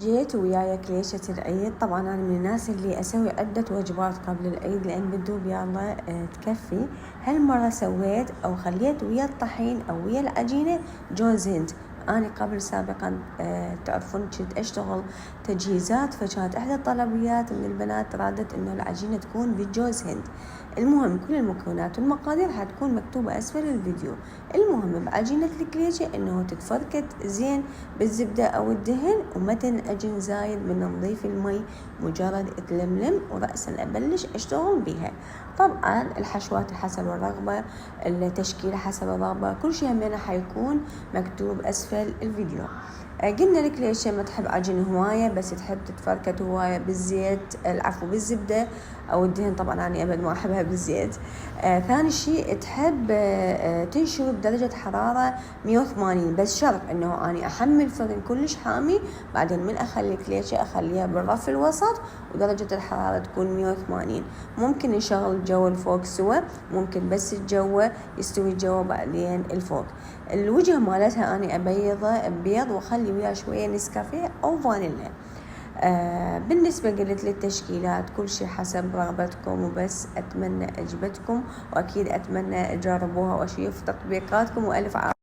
جيت وياي كليشة العيد. طبعا أنا من الناس اللي أسوي عدة وجبات قبل العيد لأن بتدوب يلا تكفي. هالمرة سويت أو خليت ويا الطحين أو ويا العجينة جوز هند. أنا قبل سابقا تعرفون كنت أشتغل تجهيزات، فكانت إحدى الطلبيات من البنات رادت إنه العجينة تكون بالجوز هند. المهم كل المكونات والمقادير حتكون مكتوبة أسفل الفيديو. المهم بعجينة الكليشة إنه تتفركت زين بالزبدة أو الدهن وما تنعجن زايد من نضيف المي، مجرد تلملم ورأسا أبلش أشتغل بيها. طبعا الحشوات حسب الرغبة، التشكيلة حسب الرغبة، كل شيء همينه حيكون مكتوب أسفل الفيديو. قلنا لك ليش ما تحب عجين هواية بس تحب تتفركت هواية بالزيت، العفو بالزبدة أو الدهن. طبعا أنا أبد ما أحبها بالزيت. ثاني شيء تحب تنشوي بدرجة حرارة 180، بس شرط إنه أنا أحمل فرن كلش حامي، بعدين من أخلي كليشة أخليها بالرف الوسط ودرجة الحرارة تكون 180. ممكن نشغل الجو الفوق سوا، ممكن بس الجو يستوي الجو بعدين الفوق. الوجه مالتها أنا أبيضه بيض وأخلي وياه شوية نسكافيه أو فانيلا. بالنسبة قلت للتشكيلات كل شيء حسب رغبتكم، وبس أتمنى عجبتكم وأكيد أتمنى تجربوها وأشوف تطبيقاتكم وألف